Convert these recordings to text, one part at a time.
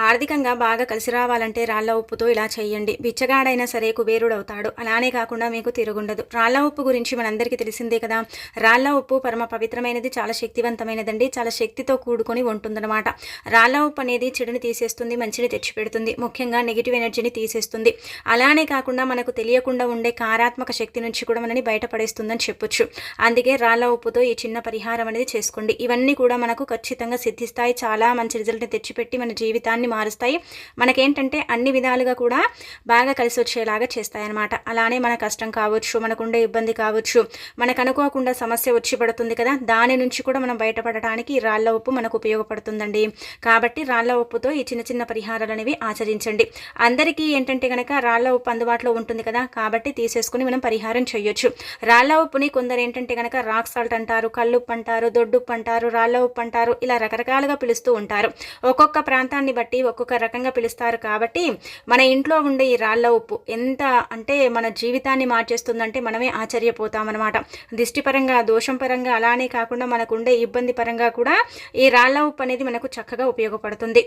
ఆర్థికంగా బాగా కలిసి రావాలంటే రాళ్ళ ఉప్పుతో ఇలా చేయండి. బిచ్చగాడైనా సరే కుబేరుడవుతాడు. అలానే కాకుండా మీకు తిరుగుండదు. రాళ్ళ ఉప్పు గురించి మనందరికీ తెలిసిందే కదా. రాళ్ళ ఉప్పు పరమ పవిత్రమైనది, చాలా శక్తివంతమైనదండి. చాలా శక్తితో కూడుకొని ఉంటుందన్నమాట. రాళ్ళ ఉప్పు అనేది చెడుని తీసేస్తుంది, మంచిని తెచ్చిపెడుతుంది. ముఖ్యంగా నెగిటివ్ ఎనర్జీని తీసేస్తుంది. అలానే కాకుండా మనకు తెలియకుండా ఉండే కారాత్మక శక్తి నుంచి కూడా మనని బయటపడేస్తుందని చెప్పొచ్చు. అందుకే రాళ్ళ ఉప్పుతో ఈ చిన్న పరిహారం అనేది చేసుకోండి. ఇవన్నీ కూడా మనకు ఖచ్చితంగా సిద్ధిస్తాయి. చాలా మంచి రిజల్ట్ని తెచ్చిపెట్టి మన జీవితాన్ని మారుస్తాయి. మనకేంటంటే అన్ని విధాలుగా కూడా బాగా కలిసి వచ్చేలాగా చేస్తాయన్నమాట. అలానే మన కష్టం కావచ్చు, మనకుండే ఇబ్బంది కావచ్చు, మనకు అనుకోకుండా సమస్య వచ్చి పడుతుంది కదా, దాని నుంచి కూడా మనం బయటపడటానికి ఈ రాళ్ళ ఉప్పు మనకు ఉపయోగపడుతుందండి. కాబట్టి రాళ్ళ ఉప్పుతో ఈ చిన్న చిన్న పరిహారాలు అనేవి ఆచరించండి. అందరికీ ఏంటంటే కనుక రాళ్ళ ఉప్పు అందుబాటులో ఉంటుంది కదా, కాబట్టి తీసేసుకుని మనం పరిహారం చేయొచ్చు. రాళ్ళ ఉప్పుని కొందరు ఏంటంటే కనుక రాక్ సాల్ట్ అంటారు, కల్లుప్పు అంటారు, దొడ్డుప్పు అంటారు, రాళ్ళ ఉప్పు అంటారు, ఇలా రకరకాలుగా పిలుస్తూ ఉంటారు. ఒక్కొక్క ప్రాంతాన్ని బట్టి ఒక్కొక్క రకంగా పిలుస్తారు. కాబట్టి మన ఇంట్లో ఉండే ఈ రాళ్ళ ఉప్పు ఎంత అంటే మన జీవితాన్ని మార్చేస్తుందంటే మనమే ఆశ్చర్యపోతామన్నమాట. దిష్టిపరంగా, దోషం పరంగా, అలానే కాకుండా మనకు ఉండే ఇబ్బంది పరంగా కూడా ఈ రాళ్ళ ఉప్పు అనేది మనకు చక్కగా ఉపయోగపడుతుంది.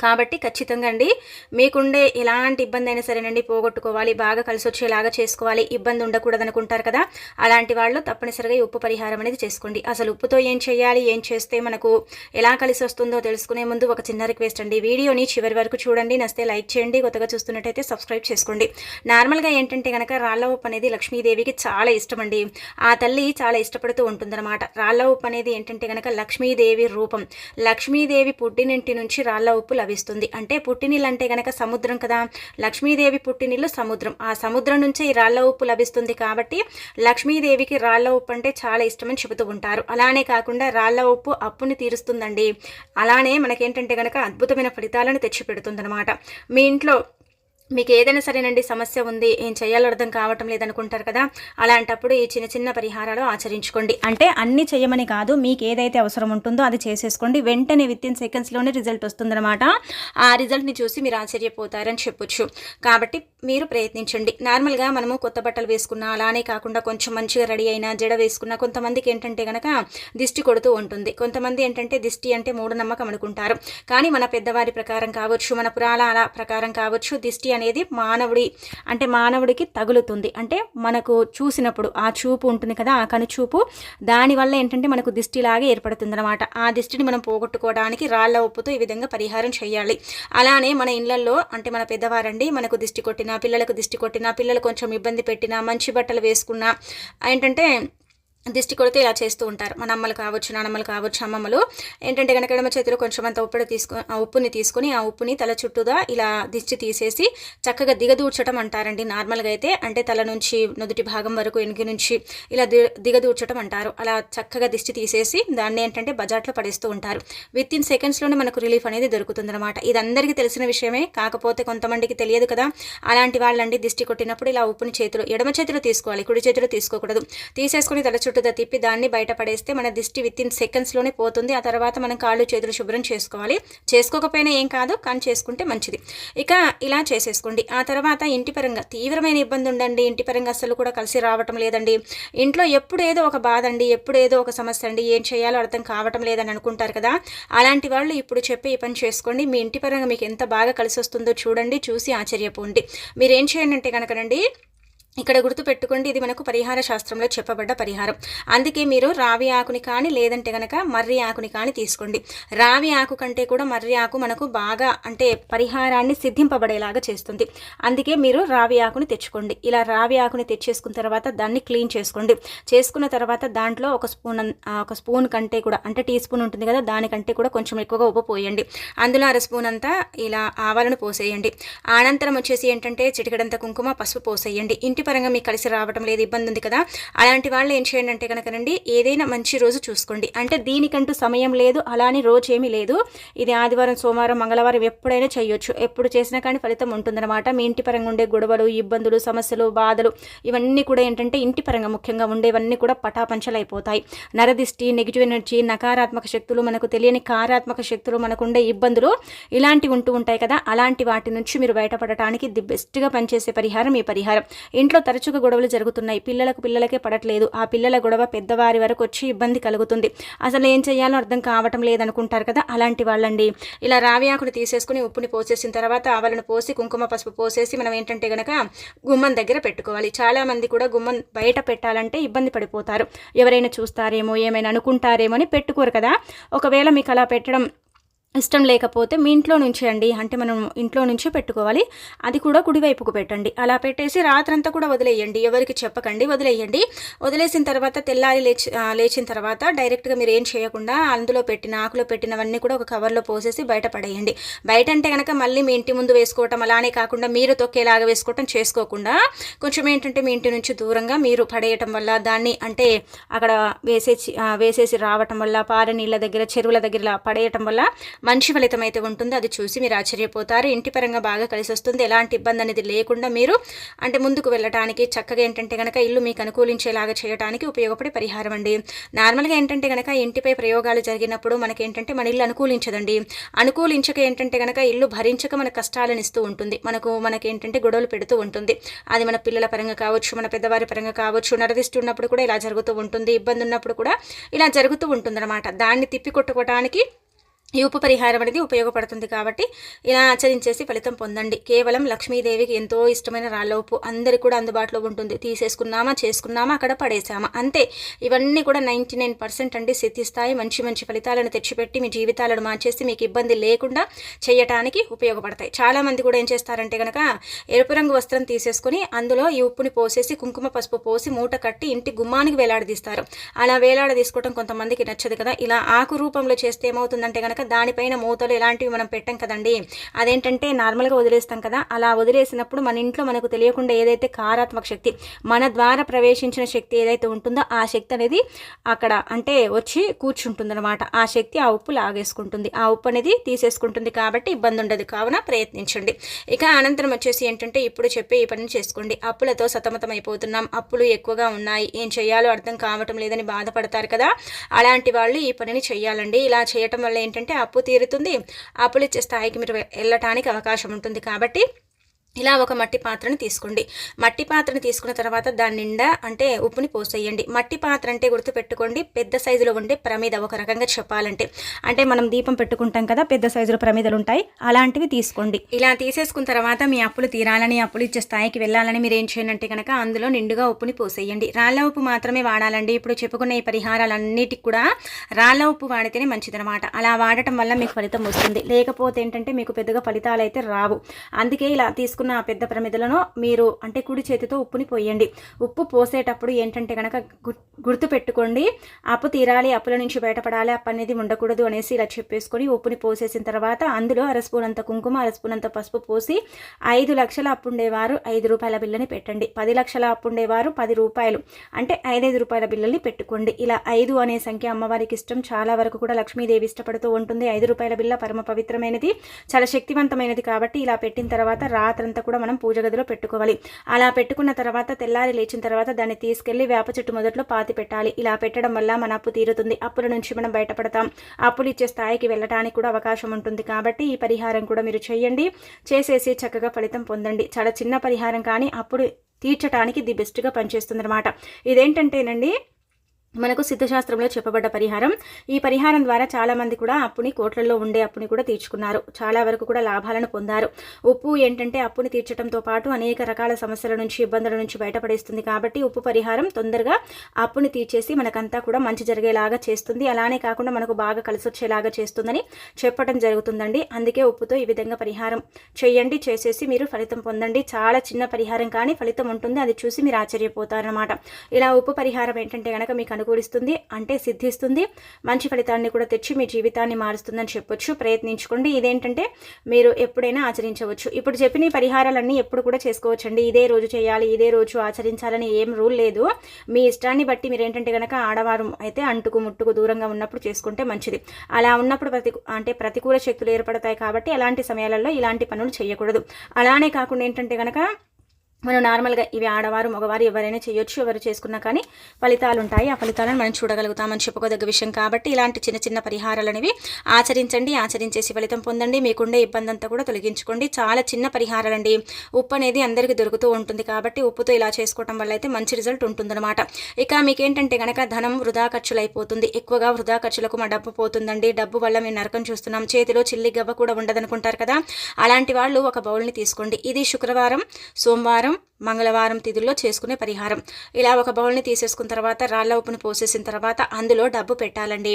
కాబట్టి ఖచ్చితంగా అండి, మీకుండే ఎలాంటి ఇబ్బంది అయినా సరేనండి పోగొట్టుకోవాలి, బాగా కలిసి వచ్చేలాగా చేసుకోవాలి, ఇబ్బంది ఉండకూడదు అనుకుంటారు కదా, అలాంటి వాళ్ళు తప్పనిసరిగా ఈ ఉప్పు పరిహారం అనేది చేసుకోండి. అసలు ఉప్పుతో ఏం చేయాలి, ఏం చేస్తే మనకు ఎలా కలిసి వస్తుందో తెలుసుకునే ముందు ఒక చిన్న రిక్వెస్ట్ అండి. వీడియోని చివరి వరకు చూడండి, నచ్చితే లైక్ చేయండి, కొత్తగా చూస్తున్నట్టయితే సబ్స్క్రైబ్ చేసుకోండి. నార్మల్గా ఏంటంటే కనుక రాళ్ళ ఉప్పు అనేది లక్ష్మీదేవికి చాలా ఇష్టం అండి. ఆ తల్లి చాలా ఇష్టపడుతూ ఉంటుందన్నమాట. రాళ్ళ ఉప్పు అనేది ఏంటంటే కనుక లక్ష్మీదేవి రూపం. లక్ష్మీదేవి పుట్టినింటి నుంచి రాళ్ళ ఉప్పు లభిస్తుంది. అంటే పుట్టినీళ్ళు అంటే గనక సముద్రం కదా, లక్ష్మీదేవి పుట్టినీళ్ళు సముద్రం. ఆ సముద్రం నుంచే ఈ రాళ్ళ ఉప్పు లభిస్తుంది. కాబట్టి లక్ష్మీదేవికి రాళ్ళ ఉప్పు అంటే చాలా ఇష్టమని చెబుతూ ఉంటారు. అలానే కాకుండా రాళ్ళ ఉప్పు అప్పుని తీరుస్తుందండి. అలానే మనకేంటంటే గనక అద్భుతమైన ఫలితాలను తెచ్చిపెడుతుందన్నమాట. మీ ఇంట్లో మీకు ఏదైనా సరేనండి సమస్య ఉంది, ఏం చేయాలో అర్థం కావటం లేదనుకుంటారు కదా, అలాంటప్పుడు ఈ చిన్న చిన్న పరిహారాలు ఆచరించుకోండి. అంటే అన్నీ చేయమని కాదు, మీకు ఏదైతే అవసరం ఉంటుందో అది చేసేసుకోండి. వెంటనే వితిన్ సెకండ్స్లోనే రిజల్ట్ వస్తుందన్నమాట. ఆ రిజల్ట్ని చూసి మీరు ఆశ్చర్యపోతారని చెప్పొచ్చు. కాబట్టి మీరు ప్రయత్నించండి. నార్మల్గా మనము కొత్త బట్టలు వేసుకున్నా, అలానే కాకుండా కొంచెం మంచిగా రెడీ అయినా, జడ వేసుకున్నా కొంతమందికి ఏంటంటే కనుక దిష్టి కొడుతూ ఉంటుంది. కొంతమంది ఏంటంటే దిష్టి అంటే మూఢనమ్మకం అనుకుంటారు. కానీ మన పెద్దవారి ప్రకారం కావచ్చు, మన పురాణాల ప్రకారం కావచ్చు, దిష్టి అనేది మానవుడికి తగులుతుంది. అంటే మనకు చూసినప్పుడు ఆ చూపు ఉంటుంది కదా, ఆ కనుచూపు, దానివల్ల ఏంటంటే మనకు దిష్టిలాగే ఏర్పడుతుంది అనమాట. ఆ దిష్టిని మనం పోగొట్టుకోవడానికి రాళ్ళ ఉప్పుతో ఈ విధంగా పరిహారం చేయాలి. అలానే మన ఇళ్లలో అంటే మన పెద్దవారండి మనకు దిష్టి కొట్టినా, పిల్లలకు దిష్టి కొట్టినా, పిల్లలు కొంచెం ఇబ్బంది పెట్టినా, మంచి బట్టలు వేసుకున్నా ఏంటంటే దిష్టి కొడితే ఇలా చేస్తూ ఉంటారు. మన అమ్మలు కావచ్చు, నానమ్మలు కావచ్చు, అమ్మమ్మలు ఏంటంటే కనుక ఎడమ చేతిలో కొంచెం అంత ఉప్పుని తీసుకొని ఆ ఉప్పుని తల చుట్టూగా ఇలా దిష్టి తీసేసి చక్కగా దిగదూర్చడం అంటారండి. నార్మల్గా అయితే అంటే తల నుంచి నుదుటి భాగం వరకు ఎనుగు నుంచి ఇలా దిగదూర్చడం అంటారు. అలా చక్కగా దిష్టి తీసేసి దాన్ని ఏంటంటే బజాట్లో పడేస్తూ ఉంటారు. వితిన్ సెకండ్స్లోనే మనకు రిలీఫ్ అనేది దొరుకుతుందన్నమాట. ఇది అందరికీ తెలిసిన విషయమే, కాకపోతే కొంతమందికి తెలియదు కదా. అలాంటి వాళ్ళండి దిష్టి కొట్టినప్పుడు ఇలా ఉప్పుని ఎడమ చేతిలో తీసుకోవాలి, కుడి చేతిలో తీసుకోకూడదు. తీసేసుకొని తల చుట్టూగా తిప్పి దాన్ని బయటపడేస్తే మన దిష్టి వితిన్ సెకండ్స్లోనే పోతుంది. ఆ తర్వాత మనం కాళ్ళు చేతులు శుభ్రం చేసుకోవాలి. చేసుకోకపోయినా ఏం కాదు, కానీ చేసుకుంటే మంచిది. ఇక ఇలా చేసేసుకోండి. ఆ తర్వాత ఇంటి పరంగా తీవ్రమైన ఇబ్బంది ఉండండి, ఇంటి పరంగా అస్సలు కూడా కలిసి రావటం లేదండి, ఇంట్లో ఎప్పుడు ఏదో ఒక బాధ అండి, ఎప్పుడు ఏదో ఒక సమస్య అండి, ఏం చేయాలో అర్థం కావటం లేదని అనుకుంటారు కదా, అలాంటి వాళ్ళు ఇప్పుడు చెప్పి ఈ పని చేసుకోండి. మీ ఇంటి పరంగా మీకు ఎంత బాగా కలిసి వస్తుందో చూడండి, చూసి ఆశ్చర్యపోండి. మీరేం చేయండి అంటే కనుకనండి, ఇక్కడ గుర్తుపెట్టుకోండి, ఇది మనకు పరిహార శాస్త్రంలో చెప్పబడ్డ పరిహారం. అందుకే మీరు రావి ఆకుని కానీ లేదంటే కనుక మర్రి ఆకుని కానీ తీసుకోండి. రావి ఆకు కంటే కూడా మర్రి ఆకు మనకు బాగా అంటే పరిహారాన్ని సిద్ధింపబడేలాగా చేస్తుంది. అందుకే మీరు రావి ఆకుని తెచ్చుకోండి. ఇలా రావి ఆకుని తెచ్చేసుకున్న తర్వాత దాన్ని క్లీన్ చేసుకోండి. చేసుకున్న తర్వాత దాంట్లో ఒక స్పూన్ కంటే కూడా అంటే టీ స్పూన్ ఉంటుంది కదా, దానికంటే కూడా కొంచెం ఎక్కువగా ఉప్పు పోయండి. అందులో అర స్పూన్ అంతా ఇలా ఆవాలను పోసేయండి. అనంతరం వచ్చేసి ఏంటంటే చిటికెడంత కుంకుమ, పసుపు పోసేయండి. ఇంటి పరంగా మీకు కలిసి రావటం లేదు, ఇబ్బంది ఉంది కదా, అలాంటి వాళ్ళు ఏం చేయండి అంటే కనుకనండి, ఏదైనా మంచి రోజు చూసుకోండి. అంటే దీనికంటూ సమయం లేదు, అలానే రోజు ఏమీ లేదు. ఇది ఆదివారం, సోమవారం, మంగళవారం ఎప్పుడైనా చేయొచ్చు. ఎప్పుడు చేసినా కానీ ఫలితం ఉంటుందన్నమాట. మీ ఇంటి పరంగా ఉండే గొడవలు, ఇబ్బందులు, సమస్యలు, బాధలు ఇవన్నీ కూడా ఏంటంటే ఇంటి పరంగా ముఖ్యంగా ఉండేవన్నీ కూడా పటాపంచలు అయిపోతాయి. నరదిష్టి, నెగిటివ్ ఎనర్జీ, నకారాత్మక శక్తులు, మనకు తెలియని కారాత్మక శక్తులు, మనకుండే ఇబ్బందులు ఇలాంటివి ఉంటూ ఉంటాయి కదా, అలాంటి వాటి నుంచి మీరు బయటపడటానికి ది బెస్ట్గా పనిచేసే పరిహారం ఈ పరిహారం. ఇంట్లో ఇంట్లో తరచుగా గొడవలు జరుగుతున్నాయి, పిల్లలకే పడట్లేదు, ఆ పిల్లల గొడవ పెద్దవారి వరకు వచ్చి ఇబ్బంది కలుగుతుంది, అసలు ఏం చేయాలో అర్థం కావటం లేదనుకుంటారు కదా, అలాంటి వాళ్ళండి. ఇలా రావి ఆకును తీసేసుకుని ఉప్పుని పోసేసిన తర్వాత ఆవలను పోసి కుంకుమ పసుపు పోసేసి మనం ఏంటంటే గనక గుమ్మం దగ్గర పెట్టుకోవాలి. చాలామంది కూడా గుమ్మం బయట పెట్టాలంటే ఇబ్బంది పడిపోతారు, ఎవరైనా చూస్తారేమో ఏమైనా అనుకుంటారేమో అని పెట్టుకోరు కదా. ఒకవేళ మీకు అలా పెట్టడం ఇష్టం లేకపోతే మీ ఇంట్లో నుంచి అండి, అంటే మనం ఇంట్లో నుంచే పెట్టుకోవాలి, అది కూడా కుడివైపుకు పెట్టండి. అలా పెట్టేసి రాత్రంతా కూడా వదిలేయండి, ఎవరికి చెప్పకండి, వదిలేయండి. వదిలేసిన తర్వాత తెల్లారి లేచిన తర్వాత డైరెక్ట్గా మీరు ఏం చేయకుండా అందులో పెట్టిన ఆకులో పెట్టినవన్నీ కూడా ఒక కవర్లో పోసేసి బయట పడేయండి. బయట అంటే కనుక మళ్ళీ మీ ఇంటి ముందు వేసుకోవటం అలానే కాకుండా మీరు తొక్కేలాగా వేసుకోవటం చేసుకోకుండా కొంచెం ఏంటంటే మీ ఇంటి నుంచి దూరంగా మీరు పడేయటం వల్ల దాన్ని అంటే అక్కడ వేసేసి రావటం వల్ల పార నీళ్ళ దగ్గర చెరువుల దగ్గర పడేయటం వల్ల మంచి ఫలితం అయితే ఉంటుందో అది చూసి మీరు ఆశ్చర్యపోతారు. ఇంటి పరంగా బాగా కలిసి వస్తుంది, ఎలాంటి ఇబ్బంది అనేది లేకుండా మీరు అంటే ముందుకు వెళ్ళటానికి చక్కగా ఏంటంటే కనుక ఇల్లు మీకు అనుకూలించేలాగా చేయడానికి ఉపయోగపడే పరిహారం అండి. నార్మల్గా ఏంటంటే కనుక ఇంటిపై ప్రయోగాలు జరిగినప్పుడు మనకేంటంటే మన ఇల్లు అనుకూలించదండి. అనుకూలించక ఏంటంటే కనుక ఇల్లు భరించక మన కష్టాలను ఇస్తూ ఉంటుంది, మనకేంటంటే గొడవలు పెడుతూ ఉంటుంది. అది మన పిల్లల పరంగా కావచ్చు, మన పెద్దవారి పరంగా కావచ్చు. నరదిష్టి ఉన్నప్పుడు కూడా ఇలా జరుగుతూ ఉంటుంది, ఇబ్బంది ఉన్నప్పుడు కూడా ఇలా జరుగుతూ ఉంటుంది అనమాట. దాన్ని తిప్పికొట్టుకోవడానికి ఈ ఉప్పు పరిహారం అనేది ఉపయోగపడుతుంది కాబట్టి ఇలా ఆచరించేసి ఫలితం పొందండి. కేవలం లక్ష్మీదేవికి ఎంతో ఇష్టమైన రాళ్ళ ఉప్పు అందరికి కూడా అందుబాటులో ఉంటుంది. తీసేసుకున్నామా, చేసుకున్నామా, అక్కడ పడేసామా, అంతే. ఇవన్నీ కూడా 99% అండి సిద్ధిస్తాయి. మంచి ఫలితాలను తెచ్చిపెట్టి మీ జీవితాలను మార్చేసి మీకు ఇబ్బంది లేకుండా చేయటానికి ఉపయోగపడతాయి. చాలామంది కూడా ఏం చేస్తారంటే కనుక ఎరుపు రంగు వస్త్రం తీసేసుకుని అందులో ఈ ఉప్పుని పోసేసి కుంకుమ పసుపు పోసి మూట కట్టి ఇంటి గుమ్మానికి వేలాడదీస్తారు. అలా వేలాడదీసుకోవడం కొంతమందికి నచ్చదు కదా. ఇలా ఆకు రూపంలో చేస్తే ఏమవుతుందంటే కనుక దానిపైన మూతలు ఇలాంటివి మనం పెట్టం కదండి, అదేంటంటే నార్మల్గా వదిలేస్తాం కదా. అలా వదిలేసినప్పుడు మన ఇంట్లో మనకు తెలియకుండా ఏదైతే కారాత్మక శక్తి మన ద్వారా ప్రవేశించిన శక్తి ఏదైతే ఉంటుందో ఆ శక్తి అనేది అక్కడ అంటే వచ్చి కూర్చుంటుందన్నమాట. ఆ శక్తి ఆ ఉప్పు లాగేసుకుంటుంది, ఆ ఉప్పు అనేది తీసేసుకుంటుంది. కాబట్టి ఇబ్బంది ఉండదు, కావున ప్రయత్నించండి. ఇక అనంతరం వచ్చేసి ఏంటంటే ఇప్పుడు చెప్పే ఈ పని చేసుకోండి. అప్పులతో సతమతం అయిపోతున్నాం, అప్పులు ఎక్కువగా ఉన్నాయి, ఏం చేయాలో అర్థం కావటం లేదని బాధపడతారు కదా, అలాంటి వాళ్ళు ఈ పనిని చేయాలండి. ఇలా చేయటం వల్ల ఏంటంటే అప్పు తీరుతుంది, అప్పులు ఇచ్చే స్థాయికి మీరు వెళ్ళటానికి అవకాశం ఉంటుంది. కాబట్టి ఇలా ఒక మట్టి పాత్రను తీసుకోండి. మట్టి పాత్రను తీసుకున్న తర్వాత దాని నిండా అంటే ఉప్పుని పోసేయండి. మట్టి పాత్ర అంటే గుర్తుపెట్టుకోండి, పెద్ద సైజులో ఉండే ప్రమిద. ఒక రకంగా చెప్పాలంటే అంటే మనం దీపం పెట్టుకుంటాం కదా, పెద్ద సైజులో ప్రమిదలు ఉంటాయి, అలాంటివి తీసుకోండి. ఇలా తీసేసుకున్న తర్వాత మీ అప్పులు తీరాలని, అప్పులు ఇచ్చే స్థాయికి వెళ్ళాలని మీరు ఏం చేయండి కనుక అందులో నిండుగా ఉప్పుని పోసేయండి. రాళ్ళ ఉప్పు మాత్రమే వాడాలండి. ఇప్పుడు చెప్పుకున్న ఈ పరిహారాలన్నిటికి కూడా రాళ్ళ ఉప్పు వాడితేనే మంచిదనమాట. అలా వాడటం వల్ల మీకు ఫలితం వస్తుంది, లేకపోతే ఏంటంటే మీకు పెద్దగా ఫలితాలు అయితే రావు. అందుకే ఇలా తీసుకున్న పెద్ద ప్రమిదలను మీరు అంటే కుడి చేతితో ఉప్పుని పోయండి. ఉప్పు పోసేటప్పుడు ఏంటంటే కనుక గుర్తు పెట్టుకోండి, అప్పు తీరాలి, అప్పుల నుంచి బయటపడాలి, అప్పు అనేది ఉండకూడదు అనేసి ఇలా చెప్పేసుకొని ఉప్పుని పోసేసిన తర్వాత అందులో అరస్పూనంత కుంకుమ, అరస్పూనంత పసుపు పోసి 5 లక్షల అప్పు ఉండేవారు 5 రూపాయల బిల్లని పెట్టండి. 10 లక్షల అప్పు ఉండేవారు 10 రూపాయలు అంటే 5 రూపాయల బిల్లని పెట్టుకోండి. ఇలా 5 అనే సంఖ్య అమ్మవారికి ఇష్టం, చాలా వరకు కూడా లక్ష్మీదేవి ఇష్టపడుతూ ఉంటుంది. 5 రూపాయల బిల్ల పరమ పవిత్రమైనది, చాలా శక్తివంతమైనది. కాబట్టి ఇలా పెట్టిన తర్వాత రాత్రంతా కూడా మనం పూజ గదిలో పెట్టుకోవాలి. అలా పెట్టుకున్న తర్వాత తెల్లారి లేచిన తర్వాత దాన్ని తీసుకెళ్లి వేప చెట్టు మొదట్లో పాతి పెట్టాలి. ఇలా పెట్టడం వల్ల మన అప్పు తీరుతుంది, అప్పుల నుంచి మనం బయటపడతాం, అప్పులు ఇచ్చే స్థాయికి వెళ్ళడానికి కూడా అవకాశం ఉంటుంది. కాబట్టి ఈ పరిహారం కూడా మీరు చేయండి, చేసేసి చక్కగా ఫలితం పొందండి. చాలా చిన్న పరిహారం కానీ అప్పుడు తీర్చడానికి ది బెస్ట్గా పనిచేస్తుంది అనమాట. ఇదేంటంటేనండి మనకు సిద్ధశాస్త్రంలో చెప్పబడ్డ పరిహారం. ఈ పరిహారం ద్వారా చాలామంది కూడా అప్పుని కోట్లలో ఉండే అప్పుని కూడా తీర్చుకున్నారు, చాలా వరకు కూడా లాభాలను పొందారు. ఉప్పు ఏంటంటే అప్పుని తీర్చడంతో పాటు అనేక రకాల సమస్యల నుంచి, ఇబ్బందుల నుంచి బయటపడేస్తుంది. కాబట్టి ఉప్పు పరిహారం తొందరగా అప్పుని తీర్చేసి మనకంతా కూడా మంచి జరిగేలాగా చేస్తుంది. అలానే కాకుండా మనకు బాగా కలిసి వచ్చేలాగా చేస్తుందని చెప్పడం జరుగుతుందండి. అందుకే ఉప్పుతో ఈ విధంగా పరిహారం చేయండి, చేసేసి మీరు ఫలితం పొందండి. చాలా చిన్న పరిహారం కానీ ఫలితం ఉంటుంది, అది చూసి మీరు ఆశ్చర్యపోతారనమాట. ఇలా ఉప్పు పరిహారం ఏంటంటే కనుక మీకు అనుకూలిస్తుంది, అంటే సిద్ధిస్తుంది, మంచి ఫలితాన్ని కూడా తెచ్చి మీ జీవితాన్ని మారుస్తుందని చెప్పొచ్చు. ప్రయత్నించుకోండి. ఇదేంటంటే మీరు ఎప్పుడైనా ఆచరించవచ్చు. ఇప్పుడు చెప్పిన ఈ పరిహారాలన్నీ ఎప్పుడు కూడా చేసుకోవచ్చండి. ఇదే రోజు చేయాలి, ఇదే రోజు ఆచరించాలని ఏం రూల్ లేదు. మీ ఇష్టాన్ని బట్టి మీరు ఏంటంటే కనుక ఆడవారు అయితే అంటుకు ముట్టుకు దూరంగా ఉన్నప్పుడు చేసుకుంటే మంచిది. అలా ఉన్నప్పుడు ప్రతికూల శక్తులు ఏర్పడతాయి. కాబట్టి అలాంటి సమయాలలో ఇలాంటి పనులు చేయకూడదు. అలానే కాకుండా ఏంటంటే కనుక మనం నార్మల్గా ఇవి ఆడవారు మగవారు ఎవరైనా చేయొచ్చు, ఎవరు చేసుకున్నా కానీ ఫలితాలు ఉంటాయి. ఆ ఫలితాలను మనం చూడగలుగుతామని చెప్పుకోదగ్గ విషయం. కాబట్టి ఇలాంటి చిన్న చిన్న పరిహారాలు అనేవి ఆచరించండి, ఆచరించేసి ఫలితం పొందండి. మీకుండే ఇబ్బంది అంతా కూడా తొలగించుకోండి. చాలా చిన్న పరిహారాలండి. ఉప్పు అనేది అందరికీ దొరుకుతూ ఉంటుంది కాబట్టి ఉప్పుతో ఇలా చేసుకోవడం వల్ల అయితే మంచి రిజల్ట్ ఉంటుందన్నమాట. ఇక మీకేంటంటే కనుక ధనం వృధా ఖర్చులు అయిపోతుంది, ఎక్కువగా వృధా ఖర్చులకు మా డబ్బు పోతుందండి, డబ్బు వల్ల మేము నరకం చూస్తున్నాం, చేతిలో చిల్లి గవ్వ కూడా ఉండదనుకుంటారు కదా, అలాంటి వాళ్ళు ఒక బౌల్ని తీసుకోండి. ఇది శుక్రవారం, సోమవారం, మంగళవారం తిథుల్లో చేసుకునే పరిహారం. ఇలా ఒక బౌల్ని తీసేసుకున్న తర్వాత రాళ్ళ ఉప్పుని పోసేసిన తర్వాత అందులో డబ్బు పెట్టాలండి.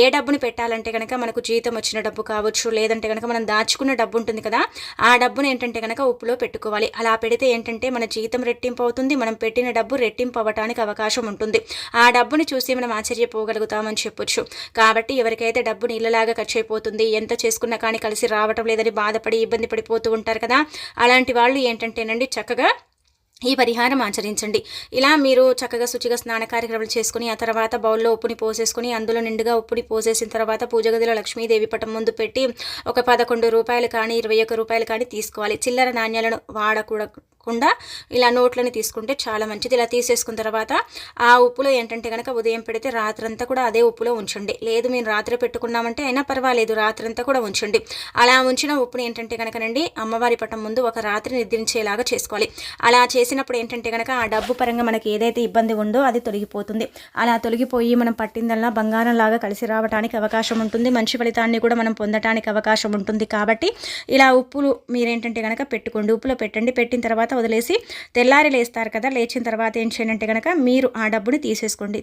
ఏ డబ్బుని పెట్టాలంటే కనుక మనకు జీతం వచ్చిన డబ్బు కావచ్చు, లేదంటే కనుక మనం దాచుకున్న డబ్బు ఉంటుంది కదా, ఆ డబ్బుని ఏంటంటే కనుక ఉప్పులో పెట్టుకోవాలి. అలా పెడితే ఏంటంటే మన జీతం రెట్టింపు అవుతుంది, మనం పెట్టిన డబ్బు రెట్టింపు అవ్వడానికి అవకాశం ఉంటుంది. ఆ డబ్బుని చూసి మనం ఆశ్చర్యపోగలుగుతామని చెప్పొచ్చు. కాబట్టి ఎవరికైతే డబ్బు నీళ్ళలాగా ఖర్చు అయిపోతుంది, ఎంత చేసుకున్నా కానీ కలిసి రావటం లేదని బాధపడి ఇబ్బంది పడిపోతూ ఉంటారు కదా, అలాంటి వాళ్ళు ఏంటంటేనండి చక్కగా ఈ పరిహారం ఆచరించండి. ఇలా మీరు చక్కగా శుచిగా స్నాన కార్యక్రమాలు చేసుకుని ఆ తర్వాత బౌల్లో ఉప్పుని పోసేసుకుని అందులో నిండుగా ఉప్పుని పోసేసిన తర్వాత పూజ గదిలో లక్ష్మీదేవి పటం ముందు పెట్టి ఒక 11 రూపాయలు కానీ 21 రూపాయలు కానీ తీసుకోవాలి. చిల్లర నాణ్యాలను వాడకూడకుండా ఇలా నోట్లని తీసుకుంటే చాలా మంచిది. ఇలా తీసేసుకున్న తర్వాత ఆ ఉప్పులో ఏంటంటే కనుక ఉదయం పెడితే రాత్రంతా కూడా అదే ఉప్పులో ఉంచండి. లేదు మేము రాత్రి పెట్టుకున్నామంటే అయినా పర్వాలేదు, రాత్రంతా కూడా ఉంచండి. అలా ఉంచిన ఉప్పుని ఏంటంటే కనుకనండి అమ్మవారి పటం ముందు ఒక రాత్రి నిద్రించేలాగా చేసుకోవాలి. అలా చేసినప్పుడు ఏంటంటే కనుక ఆ డబ్బు పరంగా మనకి ఏదైతే ఇబ్బంది ఉందో అది తొలగిపోతుంది. అలా తొలగిపోయి మనం పట్టిందల్లా బంగారం లాగా కలిసి రావడానికి అవకాశం ఉంటుంది. మంచి ఫలితాన్ని కూడా మనం పొందడానికి అవకాశం ఉంటుంది. కాబట్టి ఇలా ఉప్పులు మీరేంటంటే కనుక పెట్టుకోండి. ఉప్పులో పెట్టండి. పెట్టిన తర్వాత వదిలేసి తెల్లారి లేస్తారు కదా, లేచిన తర్వాత ఏం చేయండి కనుక మీరు ఆ డబ్బుని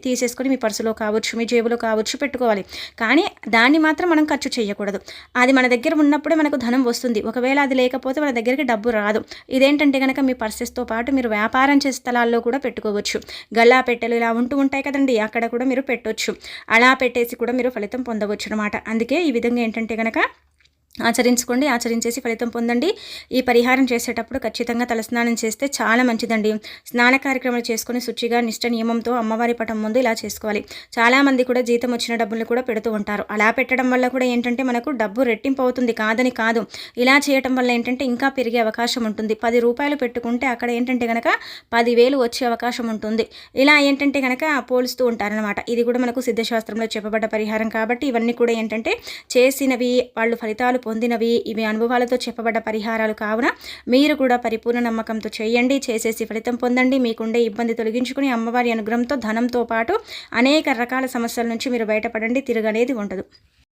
తీసేసుకొని మీ పర్సులో కావచ్చు, మీ జేబులో కావచ్చు పెట్టుకోవాలి. కానీ దాన్ని మాత్రం మనం ఖర్చు చేయకూడదు. అది మన దగ్గర ఉన్నప్పుడే మనకు ధనం వస్తుంది. ఒకవేళ అది లేకపోతే మన దగ్గరికి డబ్బు రాదు. ఇదేంటంటే కనుక మీ పర్సెస్తో పాటు మీరు వ్యాపారం చేసే స్థలాల్లో కూడా పెట్టుకోవచ్చు. గల్లా పెట్టెలు ఇలా ఉంటూ ఉంటాయి కదండి, అక్కడ కూడా మీరు పెట్టవచ్చు. అలా పెట్టేసి కూడా మీరు ఫలితం పొందవచ్చు అనమాట. అందుకే ఈ విధంగా ఏంటంటే కనుక ఆచరించుకోండి, ఆచరించేసి ఫలితం పొందండి. ఈ పరిహారం చేసేటప్పుడు ఖచ్చితంగా తలస్నానం చేస్తే చాలా మంచిదండి. స్నాన కార్యక్రమాలు చేసుకొని శుచిగా నిష్ట నియమంతో అమ్మవారి పటం ముందు ఇలా చేసుకోవాలి. చాలామంది కూడా జీతం వచ్చిన డబ్బులు కూడా పెడుతూ ఉంటారు. అలా పెట్టడం వల్ల కూడా ఏంటంటే మనకు డబ్బు రెట్టింపు అవుతుంది, కాదని కాదు. ఇలా చేయటం వల్ల ఏంటంటే ఇంకా పెరిగే అవకాశం ఉంటుంది. 10 రూపాయలు పెట్టుకుంటే అక్కడ ఏంటంటే కనుక 10,000 వచ్చే అవకాశం ఉంటుంది. ఇలా ఏంటంటే కనుక పోలుస్తూ ఉంటారనమాట. ఇది కూడా మనకు సిద్ధశాస్త్రంలో చెప్పబడ్డ పరిహారం కాబట్టి ఇవన్నీ కూడా ఏంటంటే చేసినవి వాళ్ళు ఫలితాలు పొందినవి, ఇవి అనుభవాలతో చెప్పబడ్డ పరిహారాలు కావున మీరు కూడా పరిపూర్ణ నమ్మకంతో చేయండి. చేసేసి ఫలితం పొందండి. మీకుండే ఇబ్బంది తొలగించుకుని అమ్మవారి అనుగ్రహంతో ధనంతో పాటు అనేక రకాల సమస్యల నుంచి మీరు బయటపడండి. తిరగనేది ఉండదు.